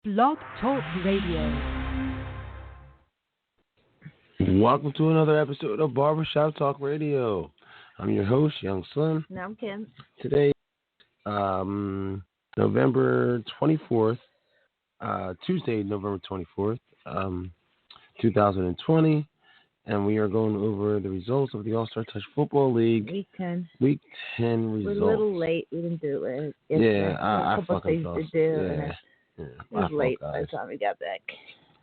Blog Talk Radio. Welcome to another episode of Barbershop Talk Radio. I'm your host, Young Slim. And I'm Kim. Today, November 24th, Tuesday, November 24th, 2020, and we are going over the results of the All-Star Touch Football League. Week 10. Week 10 results. We're a little late. We didn't do it. Yeah, I fucking thing things lost. to do. Yeah. It was late by the time we got back.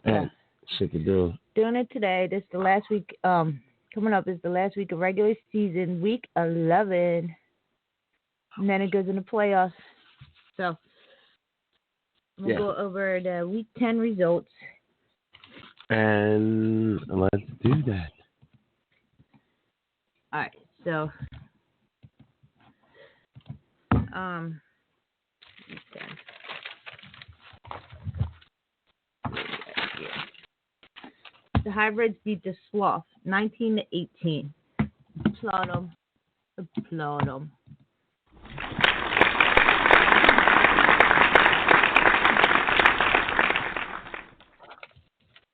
Yeah. Shit to do. Doing it today. This is the last week. Coming up is the last week of regular season, week 11. And then it goes into playoffs. So we'll go over the week 10 results. And let's do that. All right. So, okay. The Hybrids beat the Sloth 19-18. Applaud them. Applaud them.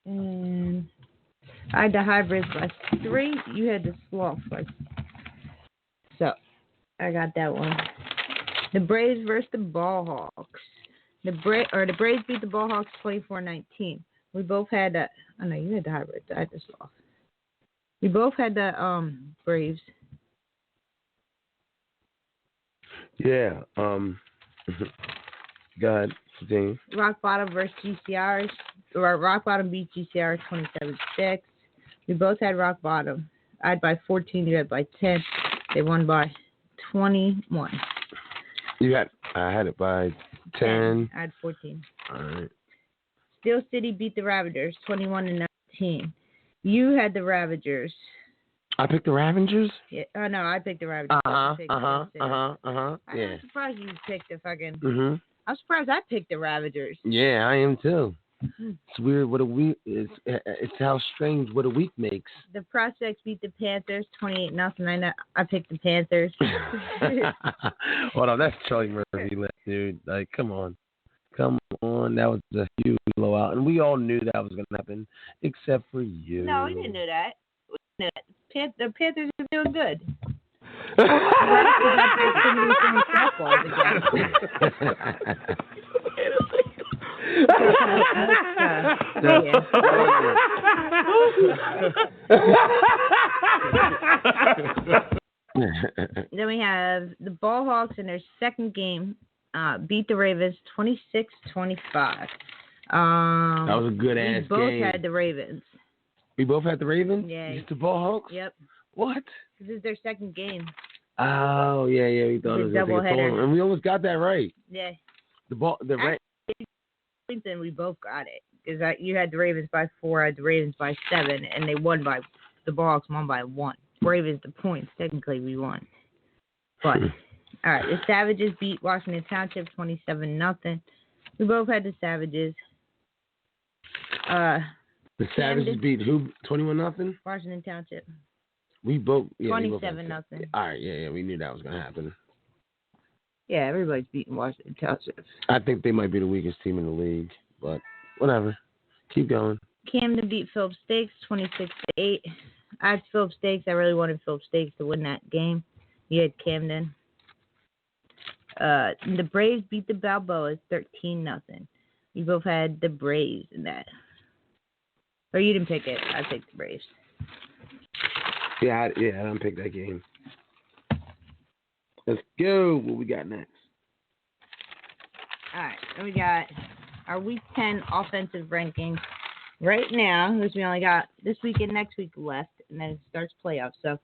And I had the Hybrids by 3. You had the Sloth by 6. So, I got that one. The Braves versus the Ballhawks. The Braves beat the Ballhawks 24-19. We both had the. Oh no, you had the Hybrids. I just lost. We both had the Braves. Yeah. Go ahead. Continue. Rock Bottom versus GCRs. Rock Bottom beat GCR 27-6. We both had Rock Bottom. I had by 14. You had by 10. They won by 21. I had it by 10. I had 14. All right. Steel City beat the Ravagers 21-19. You had the Ravagers. I picked the Ravagers? Yeah. Oh no, I picked the Ravagers. Yeah. I'm surprised you picked the fucking. Mm-hmm. I'm surprised I picked the Ravagers. Yeah, I am too. It's weird what a week is. It's how strange what a week makes. The Prospects beat the Panthers 28-0. I picked the Panthers. Hold on, that's Charlie Murphy, dude. Like, come on. That was a huge blowout, and we all knew that was going to happen, except for you. No, we didn't know that. The Panthers are doing good. Then we have the Ballhawks in their second game. Beat the Ravens 26-25. That was a good ass game. We both had the Ravens. We both had the Ravens? Yeah. Just the Ballhawks? Yep. What? This is their second game. Oh, yeah. We thought it was a doubleheader. And we almost got that right. Yeah. Then we both got it. Because you had the Ravens by 4, I had the Ravens by 7, and the Ballhawks won by 1. Ravens the points. Technically, we won. But... All right, the Savages beat Washington Township 27-0. We both had the Savages. The Savages beat who? 21-0? Washington Township. We both. 27-0. All right, yeah, we knew that was gonna happen. Yeah, everybody's beating Washington Township. I think they might be the weakest team in the league, but whatever. Keep going. Camden beat Phillips Stakes 26-8. I had Phillips Stakes. I really wanted Phillips Stakes to win that game. You had Camden. The Braves beat the Balboas 13-0. We both had the Braves in that. Or you didn't pick it. I picked the Braves. Yeah, I didn't pick that game. Let's go. What we got next? All right. And we got our Week 10 offensive rankings. Right now, because we only got this week and next week left, and then it starts playoffs. So,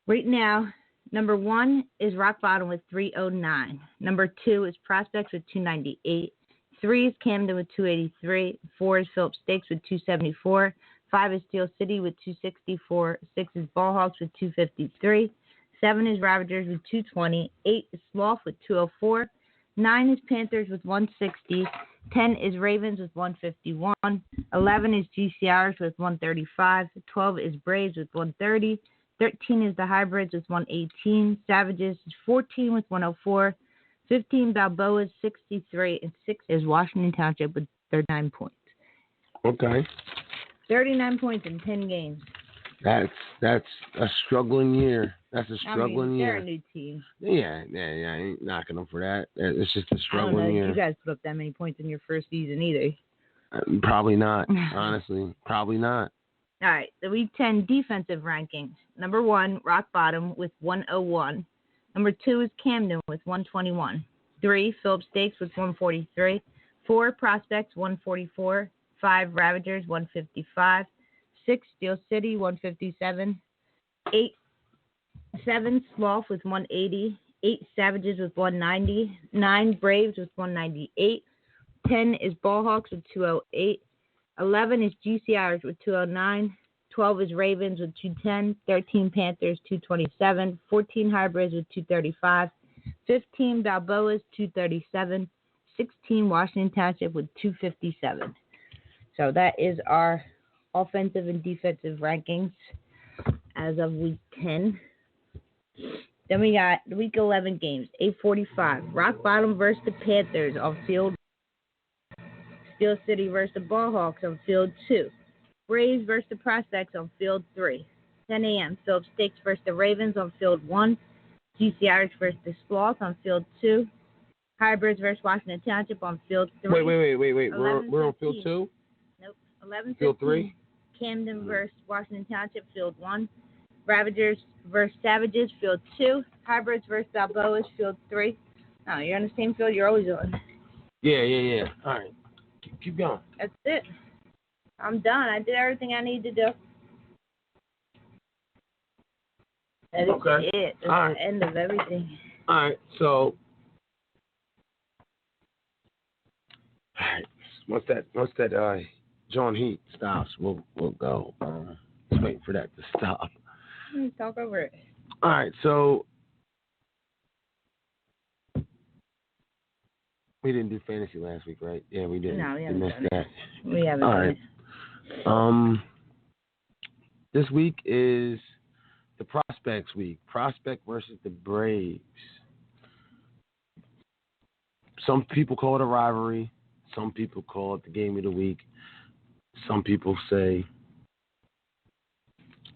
right now, number 1 is Rock Bottom with 309. Number 2 is Prospects with 298. 3 is Camden with 283. 4 is Phillips Stakes with 274. 5 is Steel City with 264. 6 is Ballhawks with 253. 7 is Ravagers with 220. 8 is Sloth with 204. 9 is Panthers with 160. 10 is Ravens with 151. 11 is GCRs with 135. 12 is Braves with 130. 13 is the Hybrids with 118. Savages is 14 with 104. 15, Balboa is 63, and 6 is Washington Township with 39 points. Okay. 39 points in 10 games. That's a struggling year. That's a struggling year. They're a new team. Yeah. I ain't knocking them for that. It's just a struggling I don't know year. if you guys put up that many points in your first season either. Probably not, honestly. Probably not. All right, the Week 10 defensive rankings. Number 1, Rock Bottom with 101. Number 2 is Camden with 121. 3, Phillips Stakes with 143. 4, Prospects 144. 5, Ravagers 155. 6, Steel City 157. 7, Sloth with 180. 8, Savages with 190. 9, Braves with 198. 10 is Ballhawks with 208. 11 is GC Irish with 209. 12 is Ravens with 210. 13 Panthers 227. 14 Hybrids with 235. 15 Balboas 237. 16 Washington Township with 257. So that is our offensive and defensive rankings as of Week 10. Then we got the Week 11 games. 8:45. Rock Bottom versus the Panthers on field. Steel City versus the Ballhawks on field 2. Braves versus the Prospects on field 3. 10 a.m. Phillips Stakes versus the Ravens on field 1. GC Irish versus the Sloth on field 2. Hybrids versus Washington Township on field 3. Wait. We're on field 2? Nope. 11:15. Field 3? Camden versus Washington Township, field 1. Ravagers versus Savages, field 2. Hybrids versus Balboas, field 3. Oh, you're on the same field you're always on. Yeah. All right. Keep going. That's it. I'm done. I did everything I need to do. That is it. That's all right. The end of everything. All right. So, all right. Once that John Heat stops, we'll go. Just waiting for that to stop. Talk over it. All right. So we didn't do fantasy last week, right? Yeah, we didn't. No, we haven't done that. We haven't all done right. it. This week is the Prospects week. Prospect versus the Braves. Some people call it a rivalry. Some people call it the game of the week. Some people say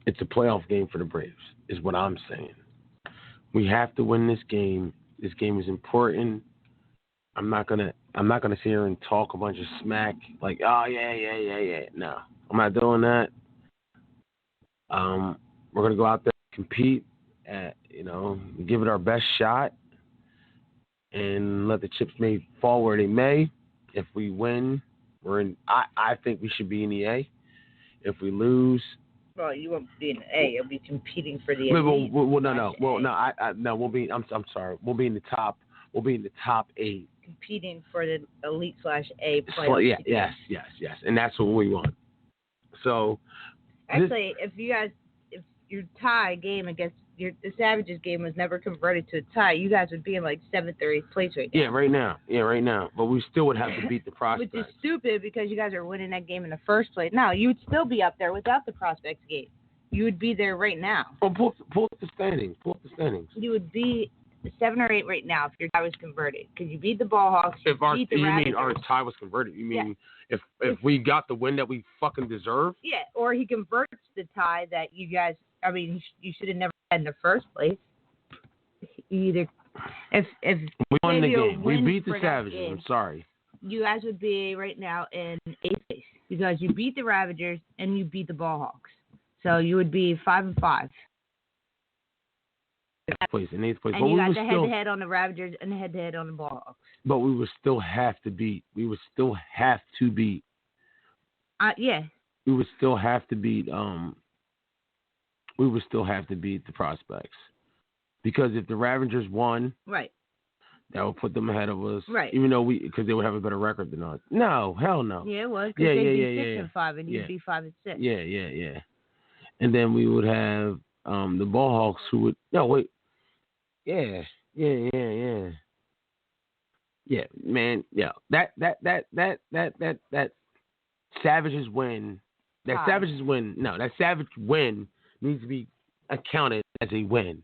it's a playoff game for the Braves, is what I'm saying. We have to win this game. This game is important. I'm not gonna sit here and talk a bunch of smack like, oh yeah. No, I'm not doing that. We're gonna go out there and compete, give it our best shot, and let the chips may fall where they may. If we win, we're in. I think we should be in the A. If we lose, well, you won't be in the A. You'll be competing for the elite. We'll be. I'm sorry. We'll be in the top. We'll be in the top 8. Competing for the elite/A playoff. Yes. And that's what we want. So, actually, if your tie game against the Savages game was never converted to a tie, you guys would be in like 7th or 8th place right now. Yeah, right now. But we still would have to beat the Prospects. Which is stupid because you guys are winning that game in the first place. No, you would still be up there without the Prospects game. You would be there right now. Oh, pull up the standings. You would be 7 or 8 right now if your tie was converted, because you beat the Ballhawks. You mean our tie was converted? You mean if we got the win that we fucking deserve? Yeah, or he converts the tie that you guys. I mean, you should have never had in the first place. Either if we won the game, we beat the Savages. I'm sorry. You guys would be right now in 8th place because you beat the Ravagers and you beat the Ballhawks. So you would be 5-5. In 8th place. And but you we got would the still, head-to-head on the Ravagers and the head-to-head on the Ballhawks. But we would still have to beat. Yeah. We would still have to beat. We would still have to beat the Prospects, because if the Ravagers won, right, that would put them ahead of us. Right. Even though because they would have a better record than us. No, hell no. Yeah, it was. Because they'd be 6-5 and you'd be 5-6. Yeah. And then we would have the Ballhawks who would. No, wait. Yeah, man. Yeah, that Savages win. That Savages win. No, that Savage win needs to be accounted as a win.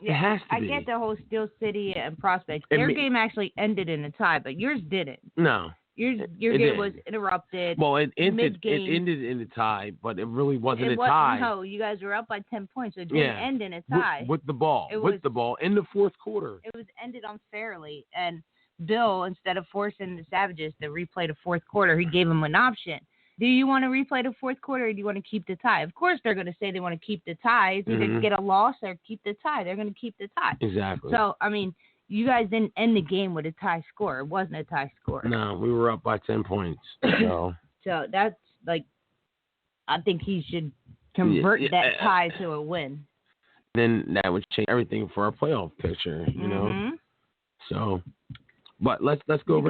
It has to I be. get the whole Steel City and Prospects. It Their ma- game actually ended in a tie, but yours didn't. No. Your it game didn't. was interrupted. Well, it ended mid-game. in a tie, but it really wasn't a tie. No, you guys were up by 10 points, so it didn't end in a tie. With the ball. With the ball in the fourth quarter. It was ended unfairly, and Bill, instead of forcing the Savages to replay the fourth quarter, he gave them an option. Do you want to replay the fourth quarter, or do you want to keep the tie? Of course, they're going to say they want to keep the tie. It's either get a loss or keep the tie. They're going to keep the tie. Exactly. So, I mean, you guys didn't end the game with a tie score. It wasn't a tie score. No, we were up by 10 points. So, so that's like, I think he should convert that tie to a win. Then that would change everything for our playoff picture, you know. So, but let's go over.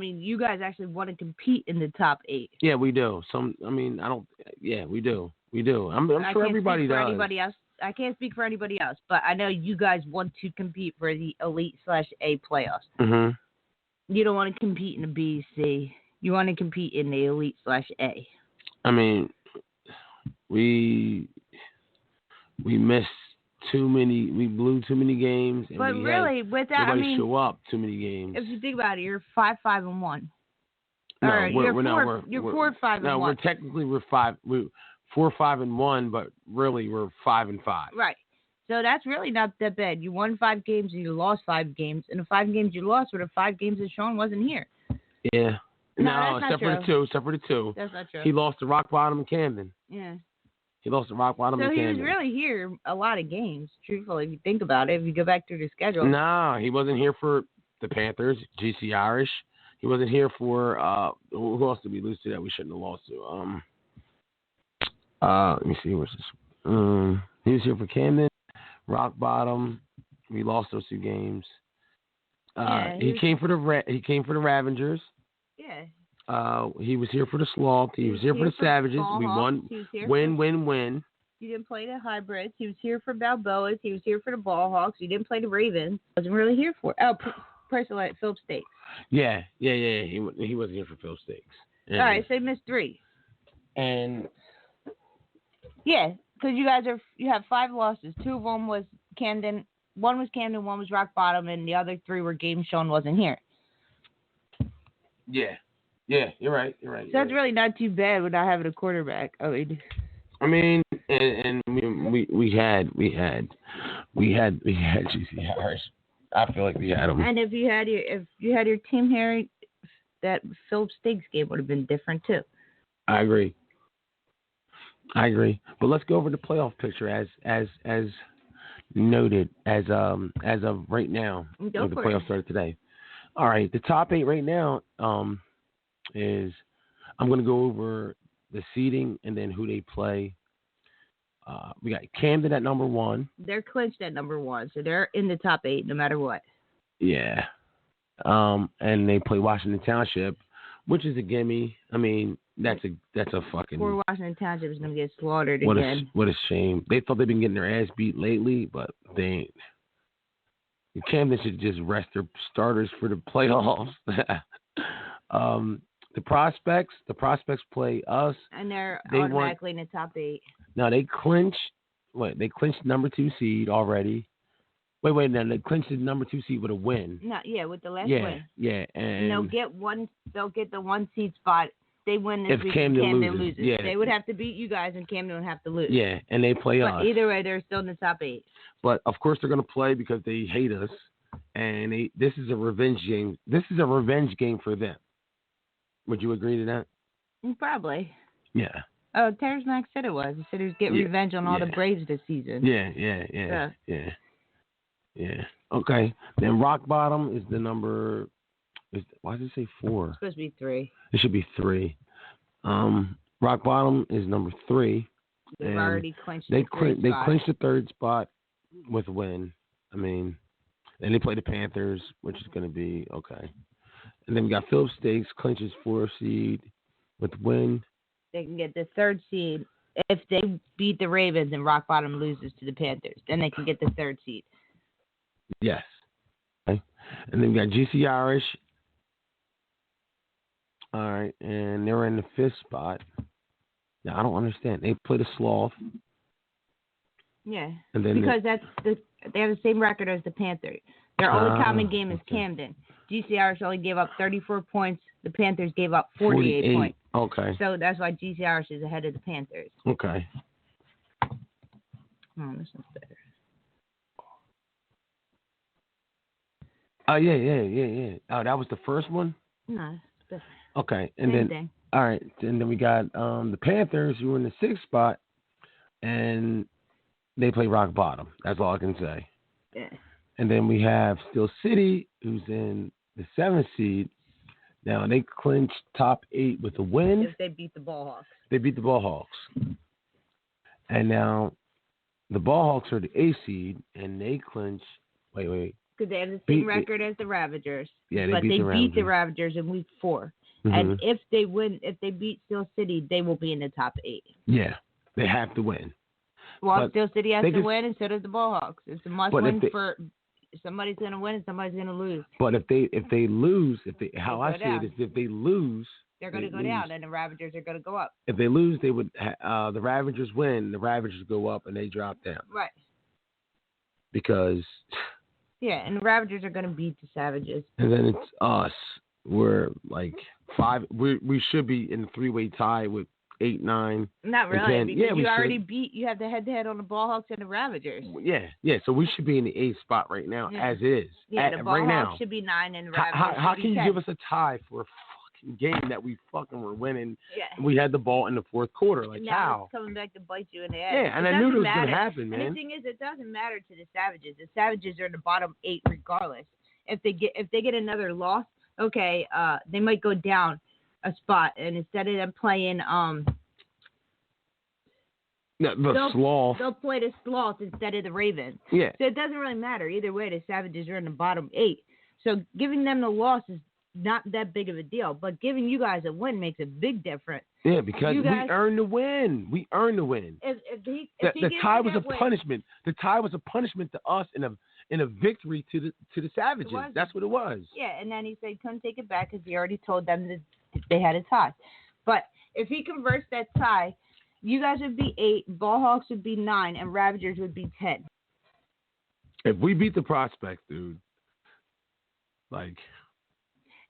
You guys actually want to compete in the top 8. Yeah, we do. Yeah, we do. I'm sure everybody does. Anybody else. I can't speak for anybody else, but I know you guys want to compete for the Elite/A playoffs. You don't want to compete in the B, C. You want to compete in the Elite/A. I mean, we missed too many. We blew too many games. And but really, with that, show up too many games. If you think about it, you're 5-5-1. No, we're 4-5-1. No, we're technically 4-5-1, but really we're 5-5. Right. So that's really not that bad. You won 5 games and you lost 5 games, and the 5 games you lost were the 5 games that Sean wasn't here. Yeah. No, except for the 2. That's not true. He lost to Rock Bottom and Camden. Yeah. He lost to Rock Bottom and Camden. So he was really here a lot of games, truthfully, if you think about it, if you go back through the schedule. No, he wasn't here for the Panthers, GC Irish. He wasn't here for, who else did we lose to that we shouldn't have lost to? Let me see, where's this? He was here for Camden, Rock Bottom. We lost those 2 games. He came for the Ravengers. Yeah. He was here for the Sloth. He was here for the Savages. We won. Win. You didn't play the Hybrids. He was here for Balboas. He was here for the Ball Hawks. You didn't play the Ravens. Wasn't really here for. Personally, at Philip Stakes. Yeah. He wasn't here for Philip Stakes. All right, so you missed 3. And yeah, because you have 5 losses. 2 of them was Camden. 1 was Camden, 1 was Rock Bottom, and the other 3 were games Sean wasn't here. Yeah, you're right. So that's really not too bad without having a quarterback. I mean, and we had GC Harris. I feel like we had him. And if you had your team here, that Philip Stakes game would have been different too. I agree. But let's go over the playoff picture as noted as of right now. The playoffs started today. All right, the top 8 right now is I'm going to go over the seeding and then who they play. We got Camden at number 1. They're clinched at number 1, so they're in the top 8 no matter what. Yeah. And they play Washington Township, which is a gimme. I mean, that's a fucking. Poor Washington Township is going to get slaughtered again. What a shame. They thought they've been getting their ass beat lately, but they ain't. Camden should just rest their starters for the playoffs. The prospects play us, and they're automatically in the top 8. Now they clinched. They clinched number 2 seed already. Wait. Now they clinched the number 2 seed with a win. No, with the last win. Yeah, and they'll get the 1 seed spot. They win this week. Camden loses. Yeah. They would have to beat you guys, and Camden would have to lose. Yeah, and they play us. But either way, they're still in the top 8. But of course, they're going to play because they hate us, and this is a revenge game. This is a revenge game for them. Would you agree to that? Probably. Yeah. Oh, Terrence Mack said it was. He said he was getting revenge on all the Braves this season. Yeah. Okay. Then Rock Bottom is the number. Why did it say 4? It's supposed to be 3. It should be 3. Rock Bottom is number 3. They've already clinched They clinched the 3rd spot with a win. I mean, and they play the Panthers, which is going to be okay. And then we got Philip Stakes clinches 4 seed with win. They can get the 3rd seed if they beat the Ravens and Rock Bottom loses to the Panthers. Then they can get the 3rd seed. Yes. Okay. And then we got GC Irish. All right, and they're in the 5th spot. Now I don't understand. They play the Sloth. Yeah. And then because they have the same record as the Panthers. Their only common game is Camden. GCRS only gave up 34 points. The Panthers gave up 48 points. Okay. So that's why GCRS is ahead of the Panthers. Okay. Oh, this one's better. Oh, yeah. Oh, that was the first one? No, it's different. Okay. And Same then, thing. all right. And then we got the Panthers, who were in the 6th spot, and they play rock bottom. That's all I can say. Yeah. And then we have Steel City, who's in the 7th seed. Now, they clinched top 8 with a win. If they beat the Ballhawks. They beat the Ballhawks. And now the Ballhawks are the 8th seed, and they clinch. Wait. Because they have the same record as the Ravagers. Yeah, but they beat the Ravagers in week 4. Mm-hmm. And if they beat Steel City, they will be in the top 8. Yeah, they have to win. Well, Steel City has to win, and so does the Ballhawks. It's a must win for somebody's going to win and somebody's going to lose. But if they lose, how I see it is, if they lose, they're going to go down, and the Ravagers are going to go up. If they lose, they would. The Ravagers win. The Ravagers go up, and they drop down. Right. Because. Yeah, and the Ravagers are going to beat the Savages. And then it's us. We're like 5. We should be in the 3-way tie with 8, 9. Not really, because you already should. beat. You have the head-to-head on the Ballhawks and the Ravagers. Yeah. So we should be in the 8th spot right now, as is. Yeah, the Ballhawks right now. should be 9, and the Ravagers how should can be 10. you give us a tie for a fucking game that we fucking were winning? Yeah. We had the ball in the 4th quarter. Like, now how? It's coming back to bite you in the ass. Yeah, and I knew it was going to happen, man. And the thing is, it doesn't matter to the Savages. The Savages are in the bottom 8 regardless. If they get another loss, okay, they might go down a spot, and instead of them playing Sloth. They'll play the Sloth instead of the Ravens. Yeah. So it doesn't really matter. Either way, the Savages are in the bottom 8. So giving them the loss is not that big of a deal. But giving you guys a win makes a big difference. Yeah, because we earned the win. We earned the win. The tie was a punishment. The tie was a punishment to us in a victory to the Savages. That's what it was. Yeah, and then he said couldn't take it back because he already told them that they had a tie. But if he converts that tie, you guys would be 8, Ballhawks would be 9, and Ravagers would be 10. If we beat the Prospects, dude, like.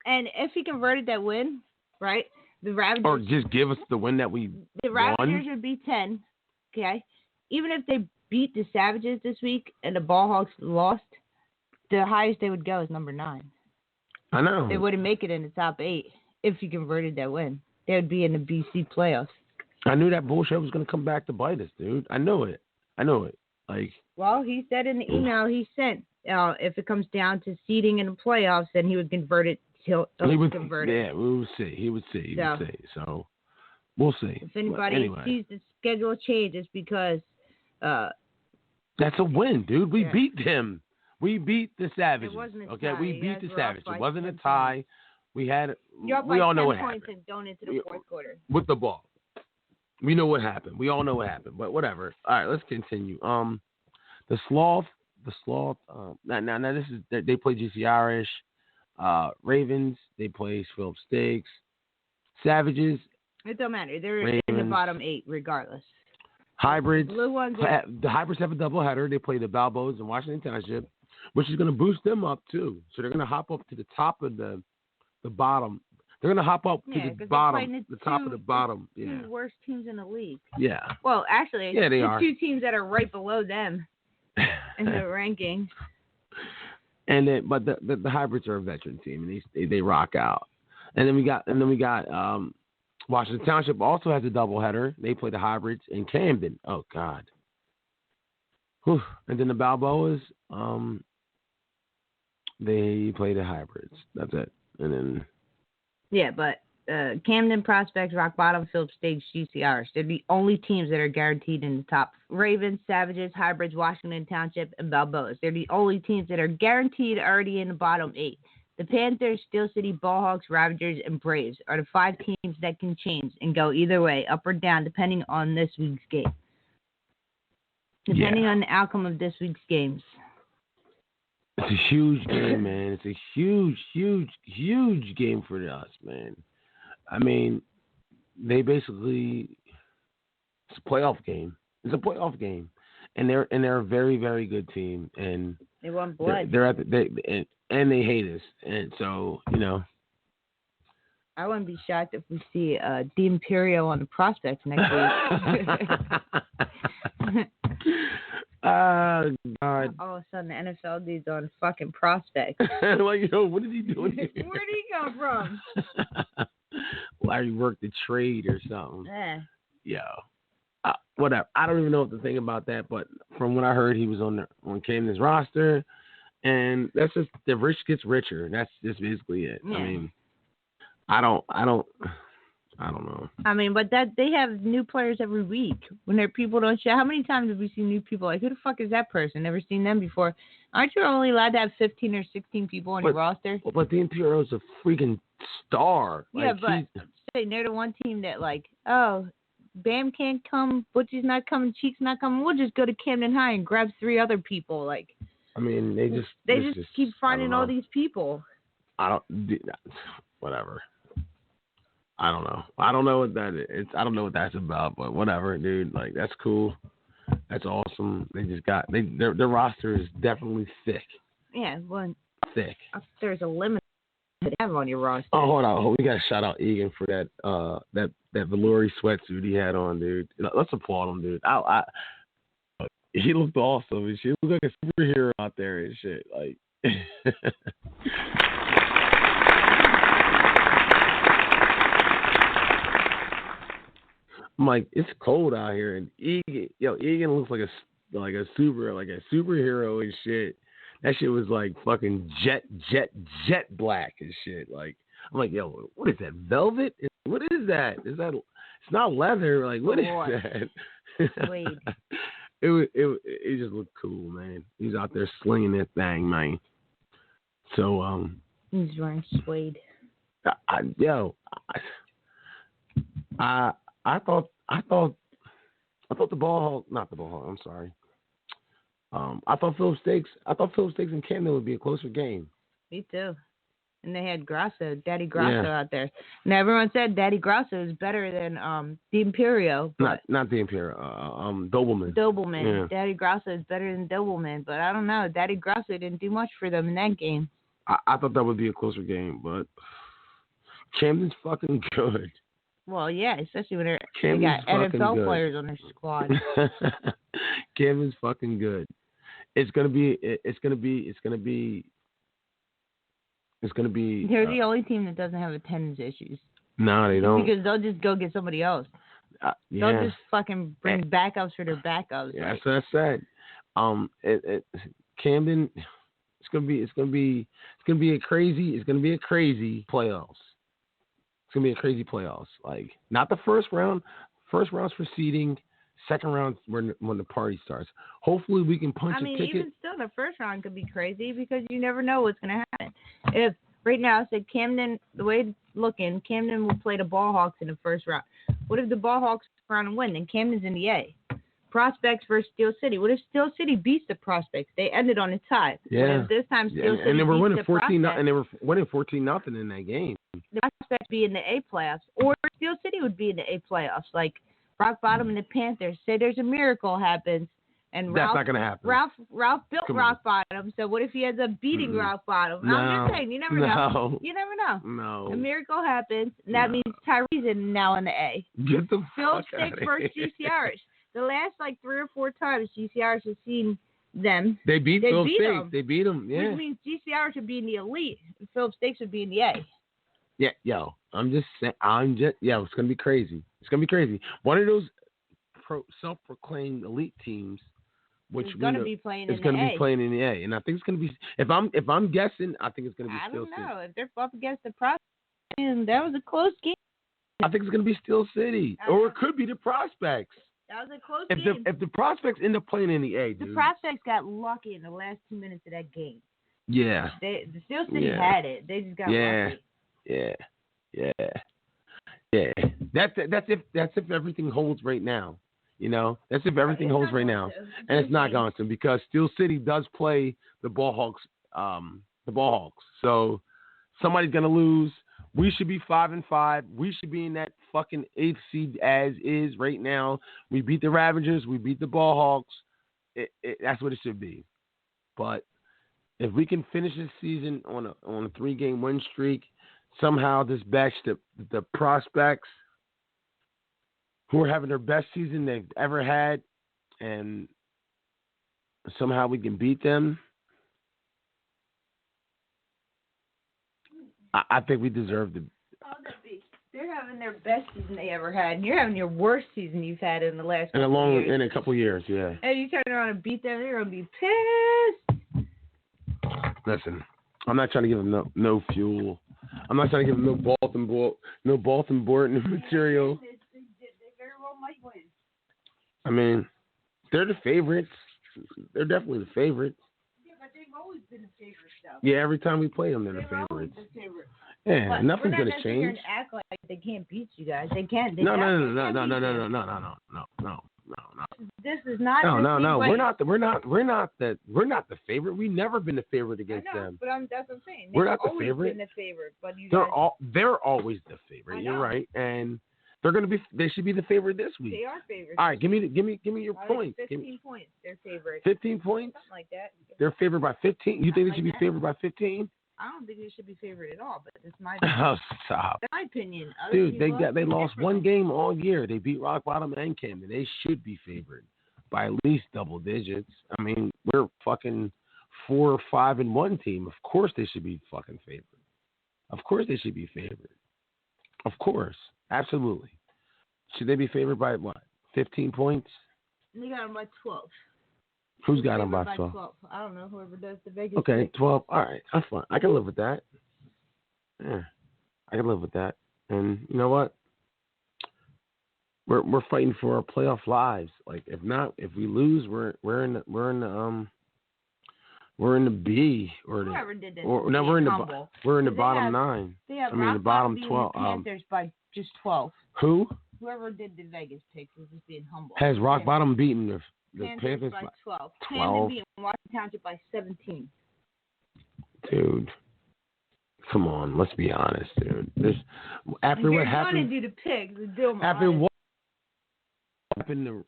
And if he converted that win, right, the Ravagers. Or just give us the win that we The Ravagers would be 10, okay? Even if they beat the Savages this week and the Ballhawks lost, the highest they would go is number 9. I know. They wouldn't make it in the top 8 if he converted that win. They would be in the BC playoffs. I knew that bullshit was going to come back to bite us, dude. I know it. Like. Well, he said in the email he sent, if it comes down to seeding in the playoffs, then he would convert it. He would convert it. Yeah, we would see. He would see. So we'll see. If anybody sees the schedule change, it's because. That's a win, dude. We beat them. We beat the Savages. It wasn't a tie. Okay, we beat the Savages. It wasn't a tie. We had. You're up we by all know 10 what points happened. and going into the 4th quarter. With the ball. We know what happened. We all know what happened. But whatever. All right, let's continue. The Sloth. Now this is they play GC Irish. Ravens. They play Philip Stakes. Savages. It don't matter. They're Ravens. in the bottom 8 regardless. Hybrids. The Hybrids have a doubleheader. They play the Balboas in Washington Township, which is going to boost them up too. So they're going to hop up to the top of the bottom. They're going to hop up to the bottom, the top of the bottom. Yeah. Two worst teams in the league. Yeah. Well, actually, yeah, they the are. 2 teams that are right below them in the ranking. And then, but the Hybrids are a veteran team, and they rock out. And then we got Washington Township also has a doubleheader. They play the Hybrids in Camden. Oh God. Whew. And then the Balboas, they play the Hybrids. That's it. And then. Yeah, but Camden, Prospects, Rock Bottom, Phillips Stakes, GCRs. They're the only teams that are guaranteed in the top. Ravens, Savages, Hybrids, Washington Township, and Balboas. They're the only teams that are guaranteed already in the bottom 8. The Panthers, Steel City, Ballhawks, Ravagers, and Braves are the 5 teams that can change and go either way, up or down, depending on this week's game. Depending on the outcome of this week's games. It's a huge game, man. It's a huge, huge, huge game for us, man. I mean, they basically, it's a playoff game. It's a playoff game. and they're a very, very good team, and They want blood. they're at and they hate us, and so I wouldn't be shocked if we see the Imperio on the prospects next week. Oh God! All of a sudden, the NFL dude's on fucking prospects. Like, what is he doing here? Where did he come from? Larry worked the trade or something. Yeah. Yo, whatever. I don't even know what to think about that, but from what I heard, he was on Camden's roster, and that's just the rich gets richer. That's just basically it. Yeah. I mean, I don't know. I mean, but that they have new players every week when their people don't show. How many times have we seen new people? Like, who the fuck is that person? Never seen them before. Aren't you only allowed to have 15 or 16 people on your roster? But the Imperio's a freaking star. Yeah, but they're the one team that, like, oh, Bam can't come, Butchie's not coming, Cheek's not coming. We'll just go to Camden High and grab 3 other people. Like, I mean, they just keep finding all these people. Whatever. I don't know. I don't know what that is. I don't know what that's about, but whatever, dude. Like, that's cool. That's awesome. They just got their roster is definitely thick. Yeah, well, thick. There's a limit to have on your roster. Oh, hold on. We gotta shout out Egan for that velour sweatsuit he had on, dude. Let's applaud him, dude. He looked awesome and shit. He looked like a superhero out there and shit. Like. I'm like, it's cold out here, and Egan looks like a superhero and shit. That shit was like fucking jet black and shit. Like, I'm like, yo, what is that? Velvet? What is that? Is that? It's not leather. Like, what is that? Suede. It just looked cool, man. He's out there slinging that thing, man. So he's wearing suede. I thought the ball hawk, not the ball hawk, I'm sorry. I thought Philip Stakes and Camden would be a closer game. Me too. And they had Daddy Grasso out there. And everyone said Daddy Grasso is better than the Imperio. Not the Imperio, Dobleman. Yeah. Daddy Grasso is better than Dobleman, but I don't know. Daddy Grasso didn't do much for them in that game. I thought that would be a closer game, but Camden's fucking good. Well, yeah, especially when they got NFL players on their squad. Camden's fucking good. It's gonna be. They're the only team that doesn't have attendance issues. No, they don't. Because they'll just go get somebody else. They'll just fucking bring backups for their backups. Yeah, that's what I said. Camden. It's gonna be a crazy playoffs. It's going to be a crazy playoffs. Like, not the first round. First round's for seeding. Second round's when the party starts. Hopefully we can punch a ticket. Even still, the first round could be crazy because you never know what's going to happen. If right now, say Camden, the way it's looking, Camden will play the Ball Hawks in the first round. What if the Ball Hawks round and win? Then Camden's in the A. Prospects versus Steel City. What if Steel City beats the Prospects? They ended on a tie. Yeah. What if this time Steel City and they were beats winning the 14, Prospects? and they were winning 14-0 in that game. The Prospects be in the A playoffs, or Steel City would be in the A playoffs. Like Rock Bottom and the Panthers. Say there's a miracle happens, and that's not gonna happen. Ralph built Rock Bottom. So what if he ends up beating Rock Bottom? No, I'm just saying, you never know. You never know. No. A miracle happens, and that means Tyree's now in the A. Get the Phil fuck Stakes versus GCRs. The last 3 or 4 times GCRs have seen them. They beat Phil Stakes. They beat them. Yeah. Which means GCRs would be in the elite, and Philip Stakes would be in the A. Yeah, yo, I'm just saying. It's gonna be crazy. It's gonna be crazy. One of those self-proclaimed elite teams, which is going to be playing in the A, and I think it's gonna be. If I'm guessing, I think it's gonna be Steel City. I don't know if they're up against the Prospects. That was a close game. I think it's gonna be Steel City, or it could be the Prospects. That was a close game. If the Prospects end up playing in the A, dude. The Prospects got lucky in the last 2 minutes of that game. Yeah. The Steel City had it. They just got lucky. Yeah. That's if everything holds right now. You know, that's if everything holds right now, and it's not going to because Steel City does play the Ball Hawks. So somebody's gonna lose. We should be 5-5. We should be in that fucking 8th seed as is right now. We beat the Ravagers. We beat the Ball Hawks. that's what it should be. But if we can finish this season on a 3-game win streak, somehow this batch the prospects who are having their best season they've ever had, and somehow we can beat them, I think we deserve to. They're having their best season they ever had, and you're having your worst season you've had in the last in a couple years, yeah. And you turn around and beat them, they're gonna be pissed. Listen, I'm not trying to give them no fuel. I'm not trying to give them no Baltimore material. They very well might win. I mean, they're the favorites. They're definitely the favorites. Yeah, but they've always been the favorites, though. Yeah, every time we play them, they're the favorites. Yeah, but nothing's going to change. And act like they can't beat you guys. They can. No. This is not. No. We're not the favorite. We've never been the favorite against them. But that's what I'm saying. We're not the always favorite. Been the favorite, but they're always the favorite. You're right, and they're gonna be. They should be the favorite this week. They are favorites. All right, give me your points. 15 points. They're favorite. 15 points. Something like that. They're favored by 15. You think they should be favored by 15? I don't think they should be favored at all, but it's my Oh, stop. my opinion. Dude, they lost one game all year. They beat Rock Bottom and Camden. They should be favored by at least double digits. I mean, we're fucking 4, 5, and 1 team. Of course they should be fucking favored. Of course they should be favored. Of course. Absolutely. Should they be favored by what? 15 points? They got them by 12. Who's got them by 12? I don't know. Whoever does the Vegas. Okay, pick. 12. All right, that's fine. I can live with that. Yeah, I can live with that. And you know what? We're fighting for our playoff lives. Like if we lose, we're in the B or the Whoever did this. or no, we're in the bottom 9. The bottom 12. The Panthers by just 12. Who? Whoever did the Vegas picks is just being humble. Has Rock Bottom beaten the Panthers by 12? 12. Camden beat Washington Township by 17. Dude, come on, let's be honest, dude. After what happened, do the picks. After what happened to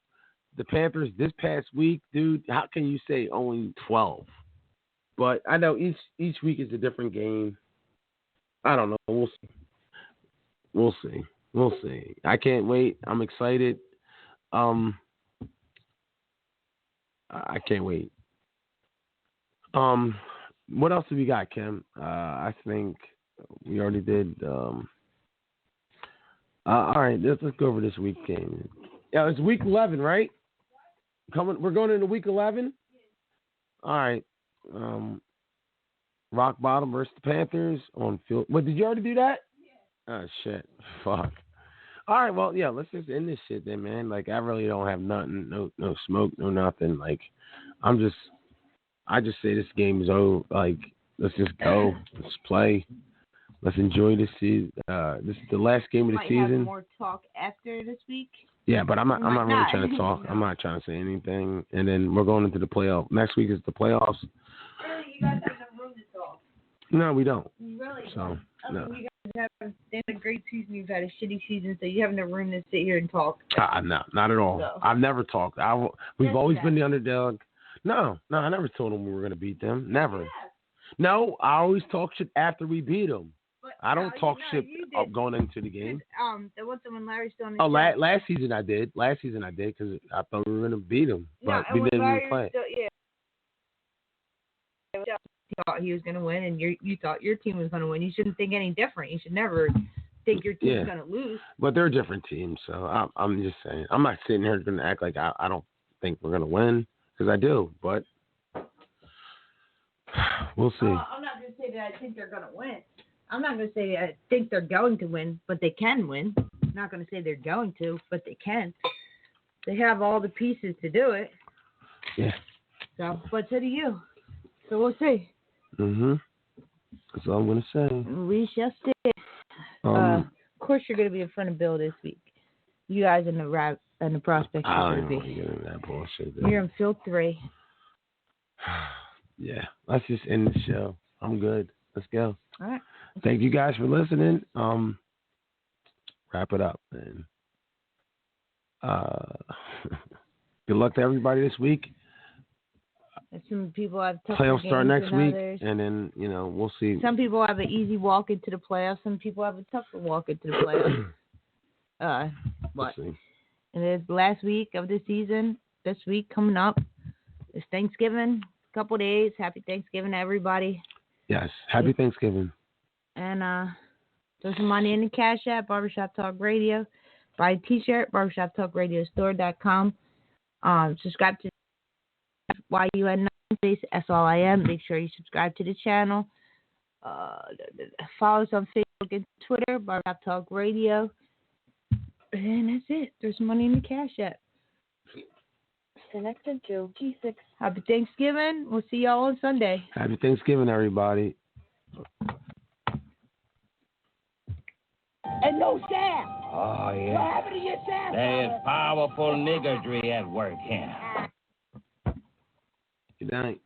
the Panthers this past week, dude, how can you say only 12? But I know each week is a different game. I don't know. We'll see. I can't wait. I'm excited. I can't wait. What else have we got, Kim? I think we already did. All right, let's go over this week game. Yeah, it's week 11, right? We're going into week 11. All right. Rock Bottom versus the Panthers on field. What, did you already do that? Yeah. Oh shit. Fuck. All right, well, yeah, let's just end this shit then, man. Like, I really don't have nothing, no smoke, no nothing. Like, I just say this game is over. Like, let's just go. Let's play. Let's enjoy this season. This is the last game of the season. Have more talk after this week. Yeah, but I'm not really trying to talk. I'm not trying to say anything. And then we're going into the playoff. Next week is the playoffs. Really, you guys have no room to talk. No, we don't. Really? So, no. You guys have a great season. You've had a shitty season, so you have no room to sit here and talk. No, not at all. So. I've never talked. We've always been the underdog. No, I never told them we were going to beat them. Never. No, I always talk shit after we beat them. But I don't talk shit going into the game. What's when Larry's still on the last season I did. Last season I did because I thought we were going to beat them, but we didn't even play. You thought he was going to win, and you thought your team was going to win. You shouldn't think any different. You should never think your team's going to lose. But they're a different team, so I'm just saying. I'm not sitting here going to act like I don't think we're going to win, because I do, but we'll see. I'm not going to say that I think they're going to win. I'm not going to say I think they're going to win, but they can win. I'm not going to say they're going to, but they can. They have all the pieces to do it. Yeah. So, but so do you. So we'll see. That's all I'm going to say. We shall see. Of course, you're going to be in front of Bill this week. You guys in the prospects are going to be. Get into that bullshit. You're in field 3. Yeah. Let's just end the show. I'm good. Let's go. All right. Thank you guys for listening. Wrap it up, man. Good luck to everybody this week. Some people have tougher Playoffs start games next than week, others. and then, we'll see. Some people have an easy walk into the playoffs. Some people have a tougher walk into the playoffs. We'll see. It is the last week of the season. This week coming up is Thanksgiving. A couple days. Happy Thanksgiving to everybody. Yes. Happy Thanksgiving. And throw some money in the Cash App, Barbershop Talk Radio. Buy a T-shirt, barbershoptalkradiostore.com. Subscribe to YUN SLIM. Make sure you subscribe to the channel. Follow us on Facebook and Twitter, Barbershop Talk Radio. And that's it. There's some money in the Cash App. Connected to G6. Happy Thanksgiving. We'll see y'all on Sunday. Happy Thanksgiving, everybody. And no Sam. Oh, yeah. What happened to your Sam? There's powerful niggardry at work here. Good night.